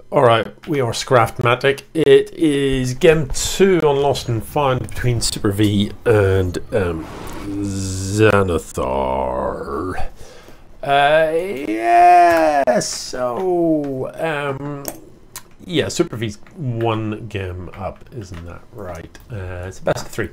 Alright, we are Scraftmatic. It is game 2 on Lost and Found between supervv and Xanathar. Yeah, superv's one game up, isn't that right? It's a best of 3.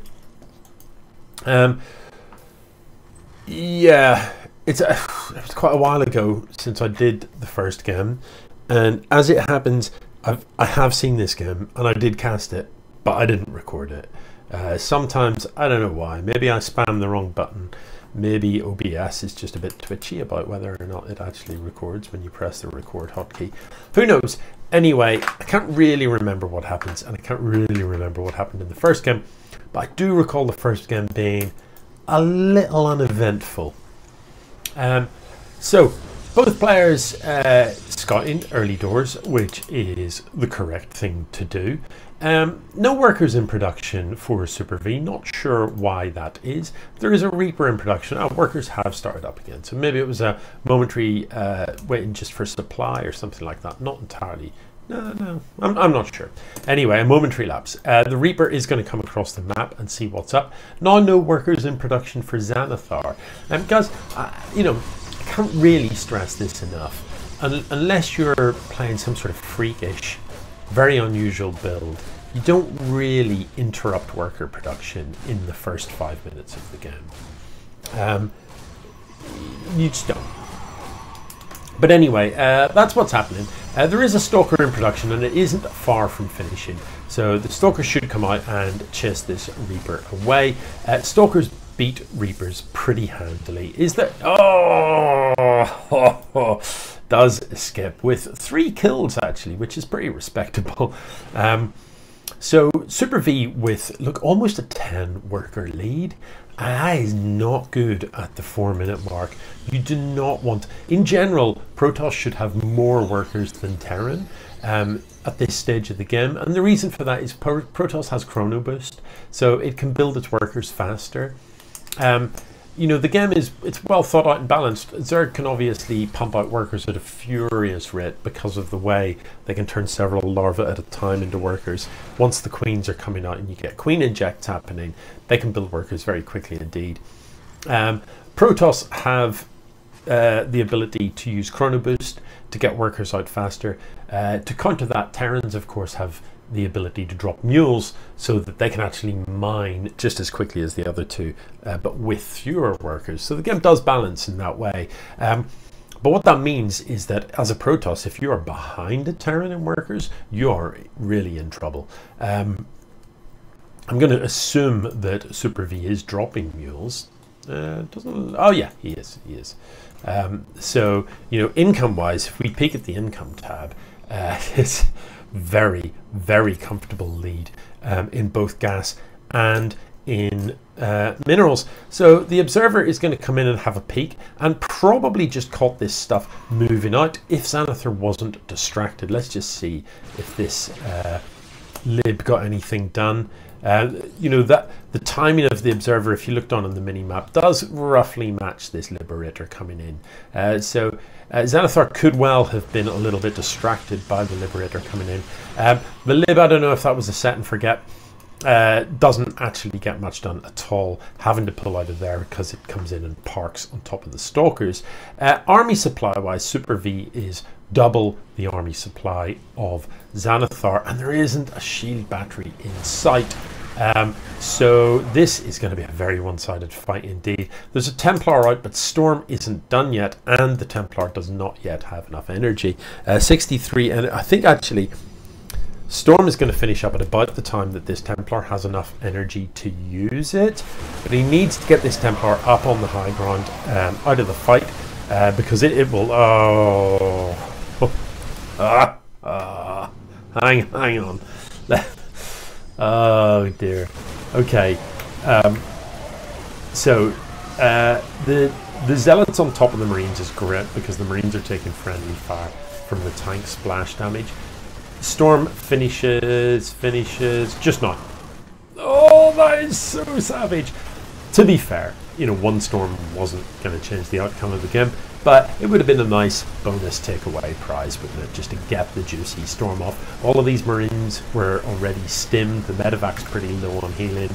Yeah, it was quite a while ago since I did the first game. And as it happens, I have seen this game and I did cast it, but I didn't record it. Sometimes, I don't know why, maybe I spammed the wrong button. Maybe OBS is just a bit twitchy about whether or not it actually records when you press the record hotkey. Who knows? Anyway, I can't really remember what happens, and I can't really remember what happened in the first game, but I do recall the first game being a little uneventful. So both players scouting early doors, which is the correct thing to do. No workers in production for superv, not sure why that is. There is a Reaper in production. Workers have started up again, so maybe it was a momentary waiting just for supply or something like that. Not entirely. No, I'm not sure. Anyway, a momentary lapse. The Reaper is going to come across the map and see what's up. Now, no workers in production for Xanathar. Guys, you know, I can't really stress this enough. Unless you're playing some sort of freakish, very unusual build, you don't really interrupt worker production in the first 5 minutes of the game. You just don't. But anyway, that's what's happening. There is a Stalker in production and it isn't far from finishing. So the Stalker should come out and chase this Reaper away. Stalkers beat Reapers pretty handily. Is that... Oh! Does escape with 3 kills actually, which is pretty respectable. So superv with, look, almost a 10 worker lead. And that is not good at the 4-minute mark. You do not want, in general, Protoss should have more workers than Terran at this stage of the game. And the reason for that is Protoss has Chrono Boost, so it can build its workers faster. You know, the game it's well thought out and balanced. Zerg can obviously pump out workers at a furious rate because of the way they can turn several larvae at a time into workers. Once the queens are coming out and you get queen injects happening, they can build workers very quickly indeed. Protoss have the ability to use Chrono Boost to get workers out faster. To counter that, Terrans of course have the ability to drop mules so that they can actually mine just as quickly as the other two, but with fewer workers. So the game does balance in that way. But what that means is that as a Protoss, if you are behind a Terran in workers, you are really in trouble. I'm going to assume that superv is dropping mules. Oh yeah, he is. So, you know, income wise, if we peek at the income tab, it's very, very comfortable lead in both gas and in minerals. So the observer is going to come in and have a peek and probably just caught this stuff moving out if Xanathar wasn't distracted. Let's just see if this lib got anything done. You know, that the timing of the observer, if you looked on the mini map, does roughly match this liberator coming in. So Xanathar could well have been a little bit distracted by the liberator coming in. The lib, I don't know if that was a set and forget. Doesn't actually get much done at all, having to pull out of there because it comes in and parks on top of the stalkers. Army supply wise, superv is double the army supply of Xanathar, and there isn't a shield battery in sight. So this is going to be a very one-sided fight indeed. There's a Templar out, but Storm isn't done yet, and the Templar does not yet have enough energy. 63, and I think actually Storm is going to finish up at about the time that this Templar has enough energy to use it, but he needs to get this Templar up on the high ground, out of the fight, because it will... hang on. Oh dear. Okay. So the Zealots on top of the Marines is great because the Marines are taking friendly fire from the tank splash damage. Storm finishes just not. Oh, that is so savage. To be fair, you know, one Storm wasn't going to change the outcome of the game. but it would have been a nice bonus takeaway prize, wouldn't it, just to get the juicy storm off. All of these Marines were already stimmed. The medevac's pretty low on healing.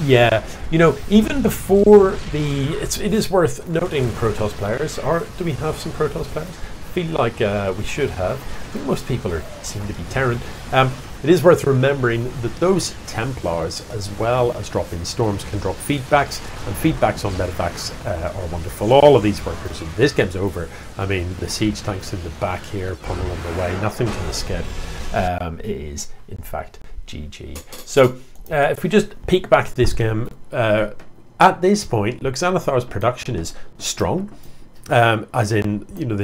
Yeah, you know, even before it is worth noting, Protoss players, or do we have some Protoss players? I feel like we should have. I think most people seem to be Terran. It is worth remembering that those Templars, as well as dropping storms, can drop feedbacks, and feedbacks on medevacs are wonderful. All of these workers, and this game's over. I mean, the siege tanks in the back here, pummel on the way, nothing can escape. It is, in fact, GG. So, if we just peek back at this game, at this point, look, Xanathar's production is strong, as in, you know,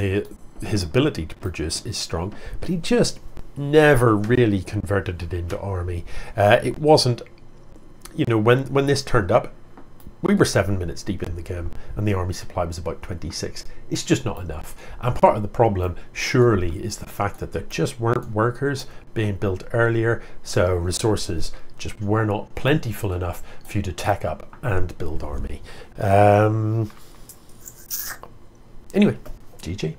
his ability to produce is strong, but he just never really converted it into army. It wasn't, you know, when this turned up, we were 7 minutes deep in the game and the army supply was about 26. It's just not enough. And part of the problem surely is the fact that there just weren't workers being built earlier, so resources just were not plentiful enough for you to tech up and build army. Anyway, GG.